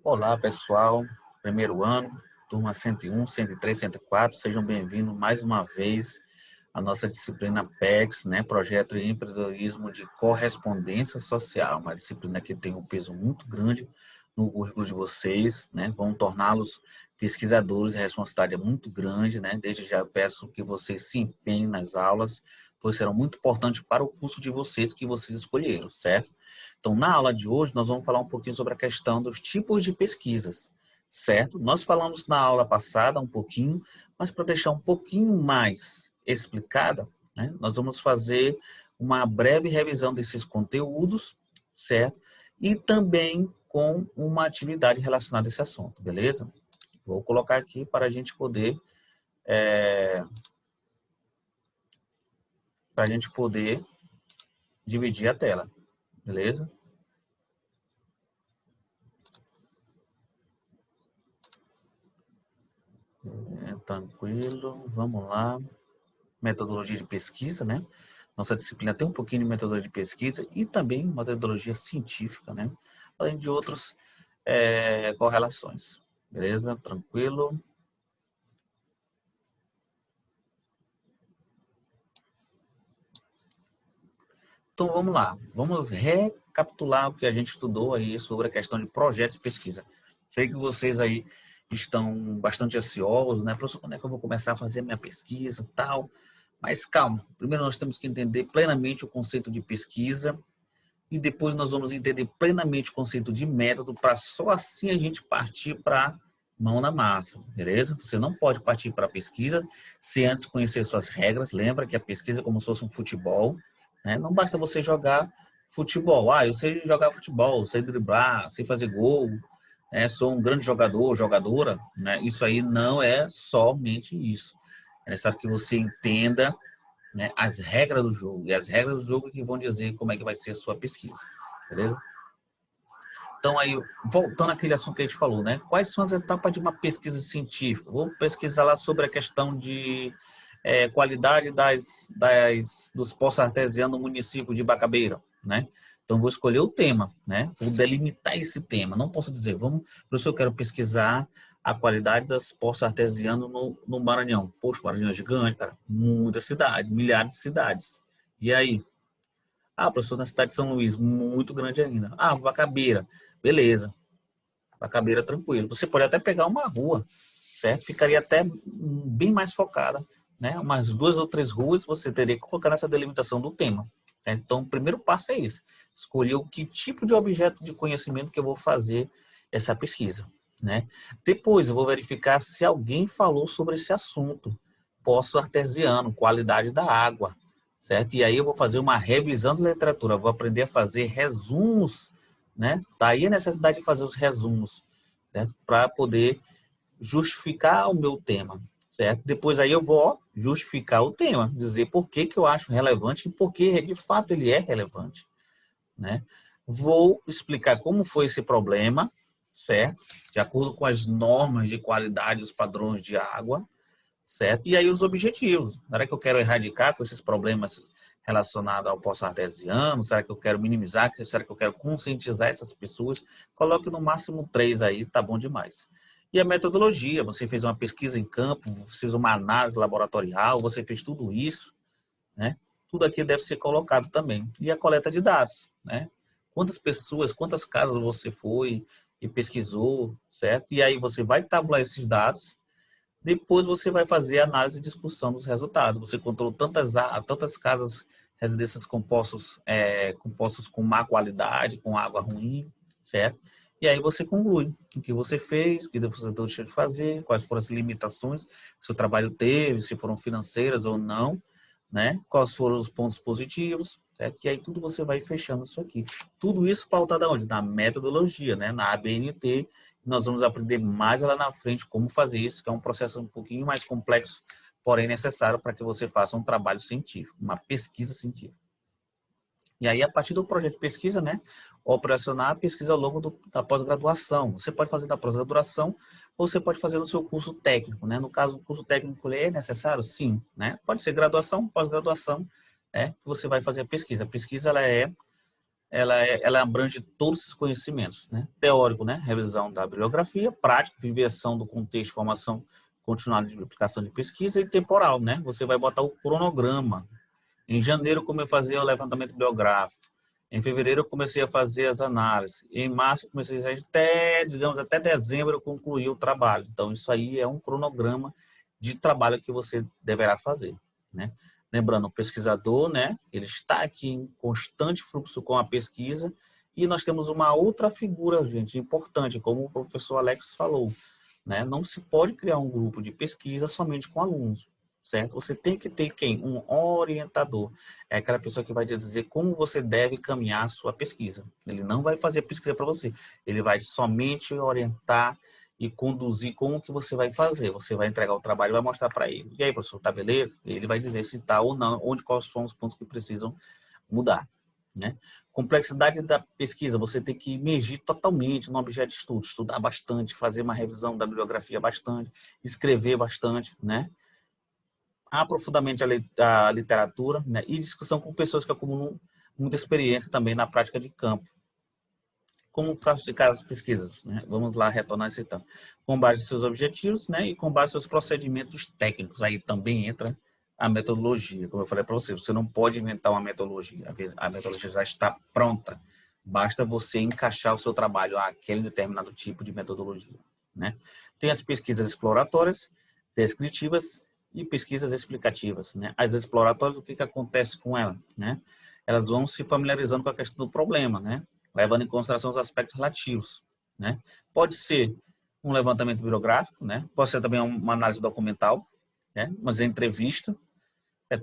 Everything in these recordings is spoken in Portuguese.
Olá, pessoal. Primeiro ano, turma 101, 103, 104. Sejam bem-vindos mais uma vez à nossa disciplina PECS, né? Projeto de Empreendedorismo de Correspondência Social. Uma disciplina que tem um peso muito grande no currículo de vocês, né? Vão torná-los pesquisadores, a responsabilidade é muito grande, né? Desde já peço que vocês se empenhem nas aulas, pois serão muito importantes para o curso de vocês que vocês escolheram, certo? Então, na aula de hoje, nós vamos falar um pouquinho sobre a questão dos tipos de pesquisas, certo? Nós falamos na aula passada um pouquinho, mas para deixar um pouquinho mais explicada, né, nós vamos fazer uma breve revisão desses conteúdos, certo? E também com uma atividade relacionada a esse assunto, beleza? Vou colocar aqui para a gente poder dividir a tela, beleza? Tranquilo, vamos lá. Metodologia de pesquisa, né? Nossa disciplina tem um pouquinho de metodologia de pesquisa e também metodologia científica, né? Além de outras correlações. Beleza? Tranquilo? Então vamos lá. Vamos recapitular o que a gente estudou aí sobre a questão de projetos de pesquisa. Sei que vocês aí estão bastante ansiosos, né? Professor, quando é que eu vou começar a fazer a minha pesquisa e tal? Mas calma, primeiro nós temos que entender plenamente o conceito de pesquisa e depois nós vamos entender plenamente o conceito de método para só assim a gente partir para mão na massa, beleza? Você não pode partir para a pesquisa se antes conhecer suas regras. Lembra que a pesquisa é como se fosse um futebol, né? Não basta você jogar futebol. Ah, eu sei jogar futebol, sei driblar, sei fazer gol, né? Sou um grande jogador, jogadora, né? Isso aí não é somente isso. É necessário que você entenda, né, as regras do jogo. E as regras do jogo que vão dizer como é que vai ser a sua pesquisa. Beleza? Então, aí, voltando àquele assunto que a gente falou, né? Quais são as etapas de uma pesquisa científica? Vou pesquisar lá sobre a questão de qualidade dos poços artesianos no município de Bacabeira, né? Então, vou escolher o tema, né? Vou delimitar esse tema. Não posso dizer, professor, eu quero pesquisar a qualidade dos poços artesianos no Maranhão. Poxa, o Maranhão é gigante, cara. Muita cidade, milhares de cidades. E aí? Ah, professor, na cidade de São Luís, muito grande ainda. Ah, Bacabeira. Beleza. Bacabeira, tranquilo. Você pode até pegar uma rua, certo? Ficaria até bem mais focada, né? Umas 2 ou 3 ruas você teria que colocar nessa delimitação do tema. Certo? Então, o primeiro passo é isso. Escolher o que tipo de objeto de conhecimento que eu vou fazer essa pesquisa, né? Depois, eu vou verificar se alguém falou sobre esse assunto. Poço artesiano, qualidade da água, certo? E aí eu vou fazer uma revisão da literatura, vou aprender a fazer resumos, né? Daí a necessidade de fazer os resumos, certo? Para poder justificar o meu tema, certo? Depois aí eu vou justificar o tema, dizer por que que eu acho relevante e por que de fato ele é relevante, né? Vou explicar como foi esse problema, certo? De acordo com as normas de qualidade, os padrões de água, certo? E aí os objetivos. Será que eu quero erradicar com esses problemas relacionados ao poço artesiano? Será que eu quero minimizar? Será que eu quero conscientizar essas pessoas? Coloque no máximo 3 aí, tá bom demais. E a metodologia, você fez uma pesquisa em campo, você fez uma análise laboratorial, você fez tudo isso, né? Tudo aqui deve ser colocado também. E a coleta de dados, né? Quantas pessoas, quantas casas você foi e pesquisou, certo? E aí você vai tabular esses dados. Depois você vai fazer a análise e discussão dos resultados. Você encontrou tantas casas, residências compostos com má qualidade, com água ruim, certo? E aí você conclui o que você fez, o que você deixou de fazer, quais foram as limitações que o trabalho teve, se foram financeiras ou não, né? Quais foram os pontos positivos, certo? E aí tudo você vai fechando isso aqui. Tudo isso pautado aonde? Na metodologia, né? Na ABNT. Nós vamos aprender mais lá na frente como fazer isso, que é um processo um pouquinho mais complexo, porém necessário para que você faça um trabalho científico, uma pesquisa científica. E aí, a partir do projeto de pesquisa, né, operacionar a pesquisa ao longo da pós-graduação. Você pode fazer da pós-graduação ou você pode fazer no seu curso técnico, né? No caso, o curso técnico é necessário? Sim, né? Pode ser graduação, pós-graduação, né? Que você vai fazer a pesquisa. A pesquisa, ela é ela abrange todos esses conhecimentos, né? Teórico, né? Revisão da bibliografia, prático, viversão do contexto, formação continuada de aplicação de pesquisa e temporal, né? Você vai botar o cronograma. Em janeiro, eu comecei a fazer o levantamento biográfico. Em fevereiro, eu comecei a fazer as análises. Em março, eu comecei a até, digamos, até dezembro, eu concluí o trabalho. Então, isso aí é um cronograma de trabalho que você deverá fazer, né? Lembrando, o pesquisador, né, ele está aqui em constante fluxo com a pesquisa e nós temos uma outra figura, gente, importante, como o professor Alex falou, né? Não se pode criar um grupo de pesquisa somente com alunos, certo? Você tem que ter quem? Um orientador. É aquela pessoa que vai te dizer como você deve caminhar a sua pesquisa. Ele não vai fazer pesquisa para você. Ele vai somente orientar e conduzir como que você vai fazer. Você vai entregar o trabalho e vai mostrar para ele. E aí, professor, tá beleza? Ele vai dizer se tá ou não, onde quais são os pontos que precisam mudar, né? Complexidade da pesquisa, você tem que imergir totalmente no objeto de estudo, estudar bastante, fazer uma revisão da bibliografia bastante, escrever bastante, né? Aprofundamento a literatura, né? E discussão com pessoas que acumulam muita experiência também na prática de campo. Como classificar as pesquisas, né? Vamos lá retornar esse então. Com base nos seus objetivos, né? E com base nos seus procedimentos técnicos. Aí também entra a metodologia. Como eu falei para você, você não pode inventar uma metodologia. A metodologia já está pronta. Basta você encaixar o seu trabalho àquele determinado tipo de metodologia, né? Tem as pesquisas exploratórias, descritivas e pesquisas explicativas, né? As exploratórias, o que acontece com elas, né? Elas vão se familiarizando com a questão do problema, né? Levando em consideração os aspectos relativos, né? Pode ser um levantamento bibliográfico, né? Pode ser também uma análise documental, né? Mas é entrevista.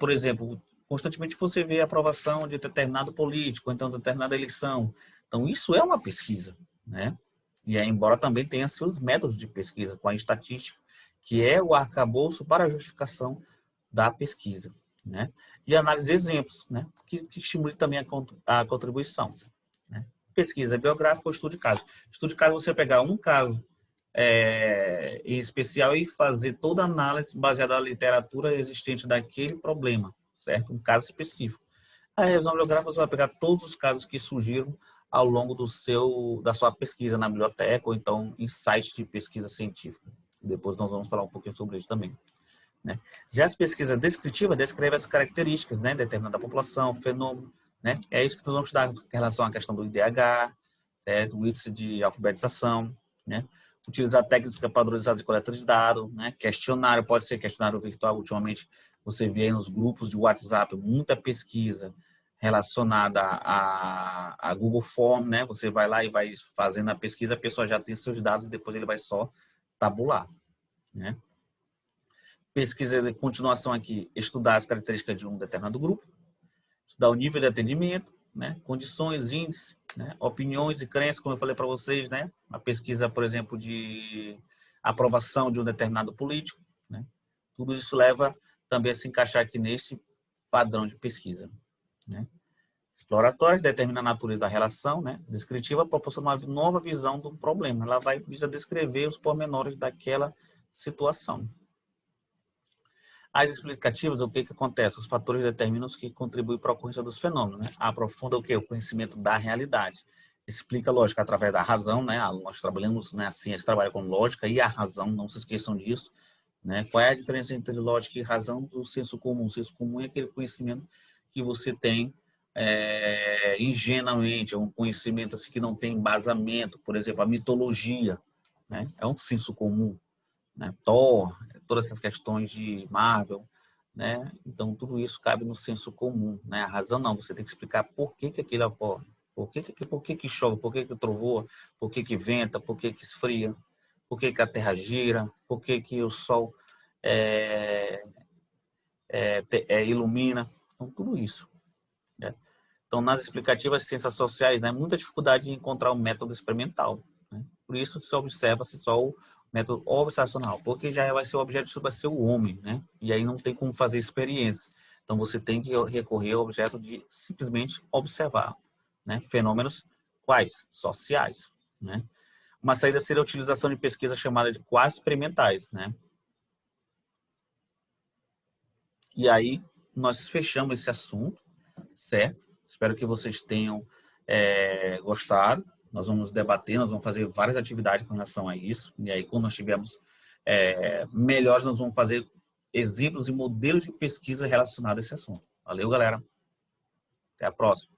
Por exemplo, constantemente você vê a aprovação de determinado político, ou então de determinada eleição. Então, isso é uma pesquisa, né? E aí, embora também tenha seus métodos de pesquisa, com a estatística, que é o arcabouço para a justificação da pesquisa, né? E análise de exemplos, né? Que estimule também a contribuição, né? Pesquisa biográfica ou estudo de caso. Estudo de caso, você pegar um caso em especial e fazer toda a análise baseada na literatura existente daquele problema, certo? Um caso específico. A revisão bibliográfica você vai pegar todos os casos que surgiram ao longo da sua pesquisa na biblioteca ou então em sites de pesquisa científica. Depois nós vamos falar um pouquinho sobre isso também, né? Já as pesquisas descritivas descrevem as características, né, determinada população, fenômeno, né? É isso que nós vamos estudar em relação à questão do IDH, do índice de alfabetização, né? Utilizar técnicas padronizadas de coleta de dados, né? Questionário, pode ser questionário virtual. Ultimamente, você vê aí nos grupos de WhatsApp muita pesquisa relacionada a Google Form, né? Você vai lá e vai fazendo a pesquisa, a pessoa já tem seus dados e depois ele vai só tabular, né? Pesquisa de continuação aqui, estudar as características de um determinado grupo, estudar o nível de atendimento, né? Condições, índices, né? Opiniões e crenças, como eu falei para vocês, né? A pesquisa, por exemplo, de aprovação de um determinado político, né? Tudo isso leva também a se encaixar aqui nesse padrão de pesquisa, né? Exploratória determina a natureza da relação, né? Descritiva proporciona uma nova visão do problema. Ela vai descrever os pormenores daquela situação. As explicativas, o que acontece? Os fatores determinam os que contribuem para a ocorrência dos fenômenos, né? Aprofunda o que? O conhecimento da realidade. Explica a lógica através da razão, né? Nós trabalhamos, né? A ciência trabalha com lógica e a razão, não se esqueçam disso, né? Qual é a diferença entre lógica e razão do senso comum? O senso comum é aquele conhecimento que você tem ingenuamente, é um conhecimento assim, que não tem embasamento, por exemplo, a mitologia, né? É um senso comum, né? Thor, todas essas questões de Marvel, né? Então tudo isso cabe no senso comum, né? A razão não, você tem que explicar por que aquilo ocorre, por que chove, por que trovoa, por que venta, por que esfria, por que a Terra gira, por que o Sol ilumina, então tudo isso, né? Então nas explicativas de ciências sociais, né, muita dificuldade em encontrar um método experimental, né? Por isso se observa-se só o método observacional, porque já vai ser o objeto de estudo, vai ser o homem, né? E aí não tem como fazer experiência. Então você tem que recorrer ao objeto de simplesmente observar, né? Fenômenos quais? Sociais, né? Uma saída seria a utilização de pesquisas chamadas de quase experimentais, né? E aí nós fechamos esse assunto, certo? Espero que vocês tenham gostado. Nós vamos debater, nós vamos fazer várias atividades com relação a isso. E aí, quando nós tivermos melhores, nós vamos fazer exemplos e modelos de pesquisa relacionados a esse assunto. Valeu, galera. Até a próxima.